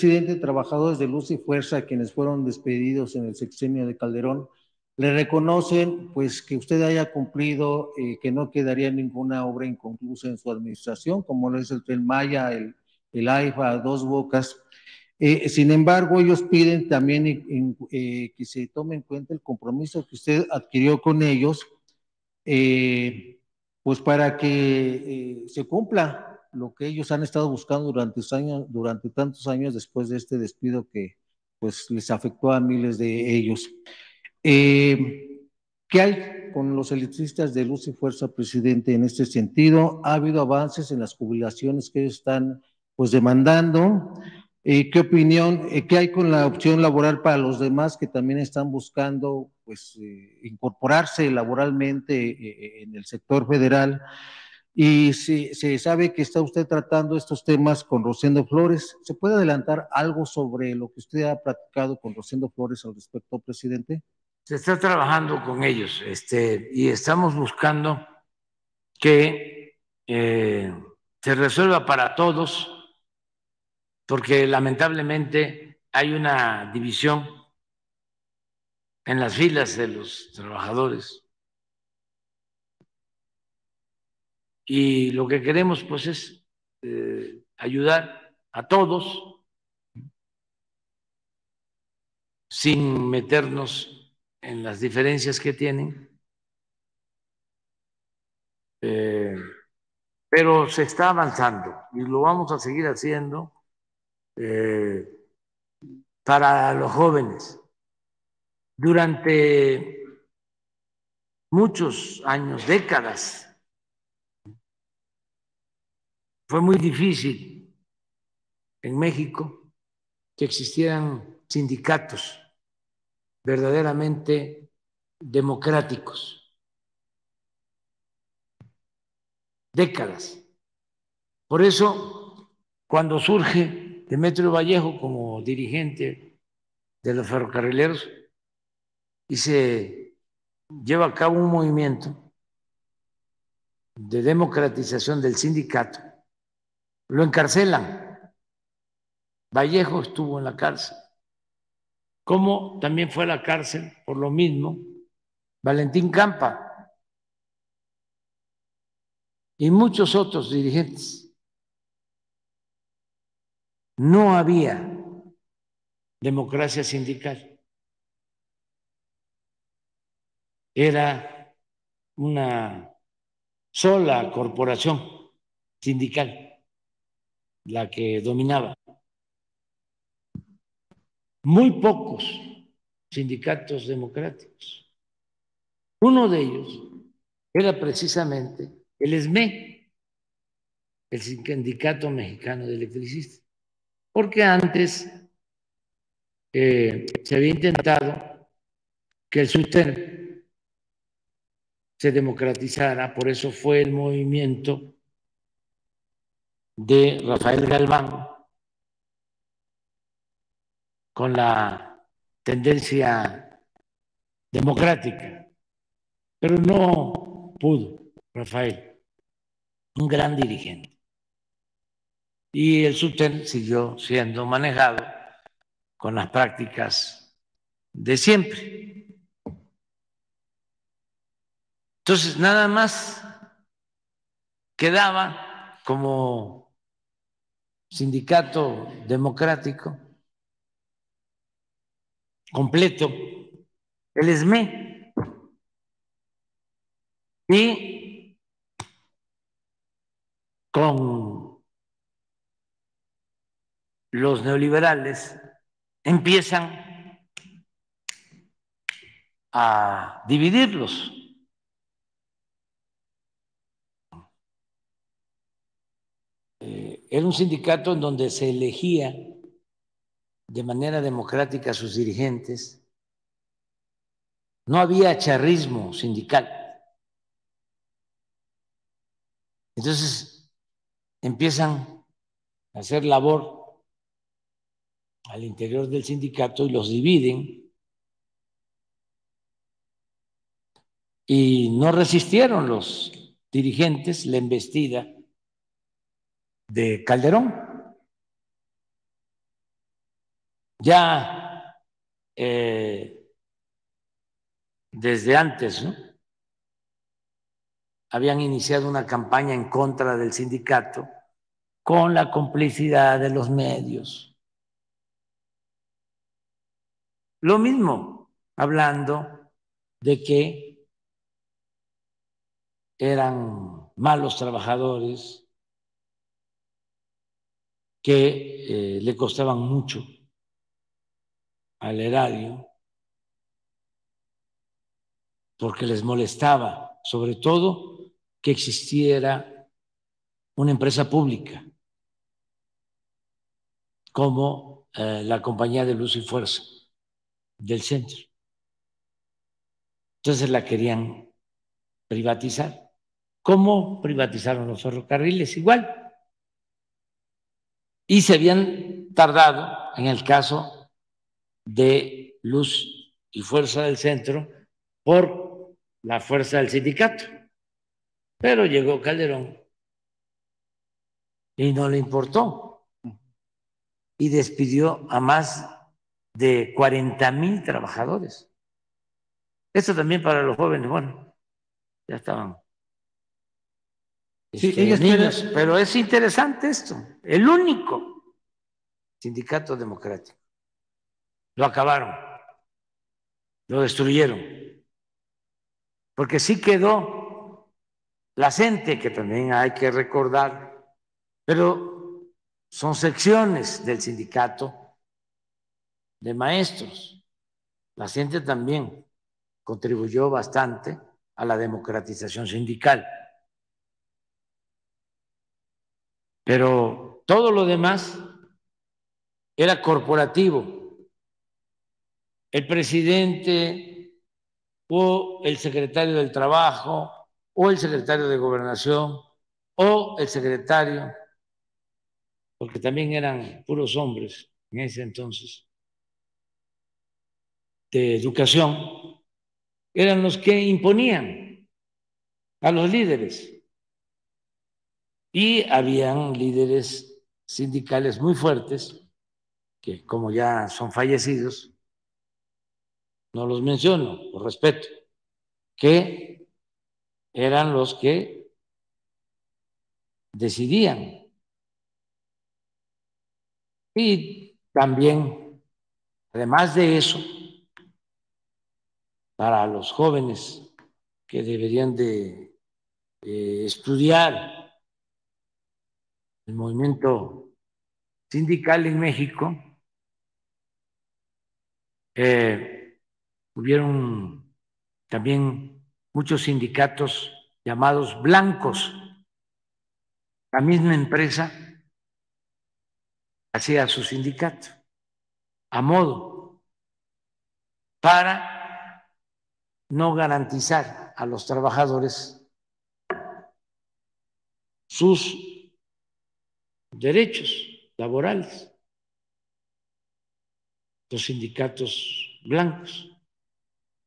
presidente, trabajadores de Luz y Fuerza, quienes fueron despedidos en el sexenio de Calderón, le reconocen pues que usted haya cumplido, que no quedaría ninguna obra inconclusa en su administración, como lo es el Tren Maya, el AIFA, Dos Bocas. Sin embargo, ellos piden también que se tome en cuenta el compromiso que usted adquirió con ellos, pues para que se cumpla lo que ellos han estado buscando durante tantos años después de este despido que pues les afectó a miles de ellos. ¿Qué hay con los electricistas de Luz y Fuerza, presidente, en este sentido? ¿Ha habido avances en las jubilaciones que ellos están pues demandando? ¿Qué opinión, qué hay con la opción laboral para los demás que también están buscando pues incorporarse laboralmente en el sector federal? Y si se sabe que está usted tratando estos temas con Rosendo Flores, ¿se puede adelantar algo sobre lo que usted ha platicado con Rosendo Flores al respecto, presidente? Se está trabajando con ellos y estamos buscando que se resuelva para todos, porque lamentablemente hay una división en las filas de los trabajadores. Y lo que queremos pues es ayudar a todos sin meternos en las diferencias que tienen, pero se está avanzando y lo vamos a seguir haciendo para los jóvenes. Durante muchos años, décadas, fue muy difícil en México que existieran sindicatos verdaderamente democráticos. Décadas. Por eso, cuando surge Demetrio Vallejo como dirigente de los ferrocarrileros y se lleva a cabo un movimiento de democratización del sindicato, lo encarcelan. Vallejo estuvo en la cárcel. Como también fue a la cárcel por lo mismo Valentín Campa y muchos otros dirigentes. No había democracia sindical. Era una sola corporación sindical la que dominaba. Muy pocos sindicatos democráticos. Uno de ellos era precisamente el SME, el Sindicato Mexicano de Electricistas, porque antes se había intentado que el SUTEM se democratizara, por eso fue el movimiento de Rafael Galván con la tendencia democrática, pero no pudo Rafael, un gran dirigente. Y el SUTEM siguió siendo manejado con las prácticas de siempre. Entonces, nada más quedaba como sindicato democrático completo el SME y con los neoliberales empiezan a dividirlos. Era un sindicato en donde se elegía de manera democrática a sus dirigentes. No había charrismo sindical. Entonces empiezan a hacer labor al interior del sindicato y los dividen y no resistieron los dirigentes la embestida de Calderón. ya desde antes, ¿no?, habían iniciado una campaña en contra del sindicato con la complicidad de los medios. Lo mismo, hablando de que eran malos trabajadores, que le costaban mucho al erario, porque les molestaba, sobre todo, que existiera una empresa pública como la Compañía de Luz y Fuerza del centro. Entonces la querían privatizar. ¿Cómo privatizaron los ferrocarriles? Igual. Y se habían tardado en el caso de Luz y Fuerza del Centro por la fuerza del sindicato. Pero llegó Calderón y no le importó y despidió a más de 40,000 trabajadores. Esto también para los jóvenes, bueno, ya estaban Sí, ella niños, espera. pero es interesante esto, el único sindicato democrático. Lo acabaron, lo destruyeron, porque sí quedó la CENTE, que también hay que recordar, pero son secciones del sindicato de maestros. La CENTE también contribuyó bastante a la democratización sindical. Pero todo lo demás era corporativo. El presidente o el secretario del Trabajo o el secretario de Gobernación o el secretario, porque también eran puros hombres en ese entonces, de Educación, eran los que imponían a los líderes. Y habían líderes sindicales muy fuertes, que como ya son fallecidos, no los menciono por respeto, que eran los que decidían. Y también, además de eso, para los jóvenes que deberían de estudiar el movimiento sindical en México, hubieron también muchos sindicatos llamados blancos. La misma empresa hacía su sindicato a modo para no garantizar a los trabajadores sus derechos laborales, los sindicatos blancos.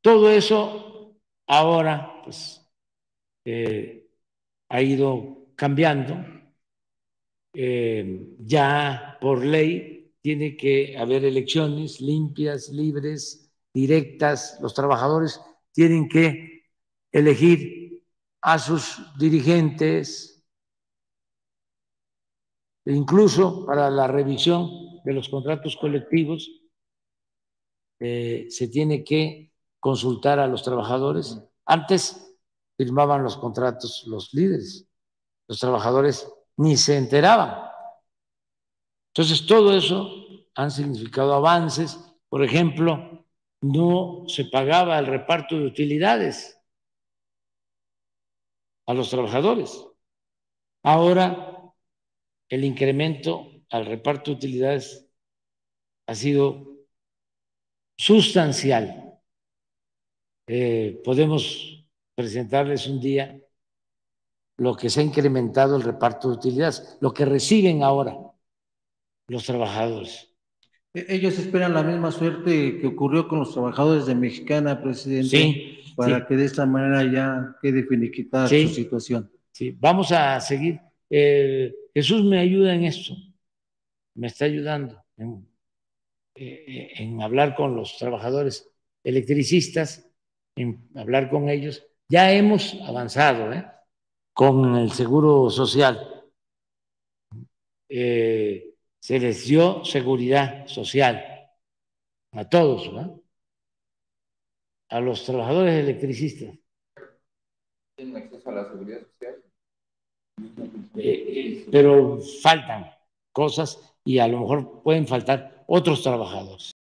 Todo eso ahora pues, ha ido cambiando. Ya por ley tiene que haber elecciones limpias, libres, directas. Los trabajadores tienen que elegir a sus dirigentes, e incluso para la revisión de los contratos colectivos se tiene que consultar a los trabajadores. Antes firmaban los contratos los líderes, los trabajadores ni se enteraban. Entonces, todo eso han significado avances. Por ejemplo, no se pagaba el reparto de utilidades a los trabajadores. Ahora, el incremento al reparto de utilidades ha sido sustancial. Podemos presentarles un día lo que se ha incrementado el reparto de utilidades, lo que reciben ahora los trabajadores. Ellos esperan la misma suerte que ocurrió con los trabajadores de Mexicana, presidente, Sí, para sí, que de esta manera ya quede finiquitada su sí, situación. sí. Vamos a seguir. Jesús me ayuda en esto, me está ayudando en hablar con los trabajadores electricistas, en hablar con ellos. Ya hemos avanzado con el seguro social. Se les dio seguridad social a todos, ¿no? A los trabajadores electricistas. ¿Tienen acceso a la seguridad social? Pero faltan cosas y a lo mejor pueden faltar otros trabajadores.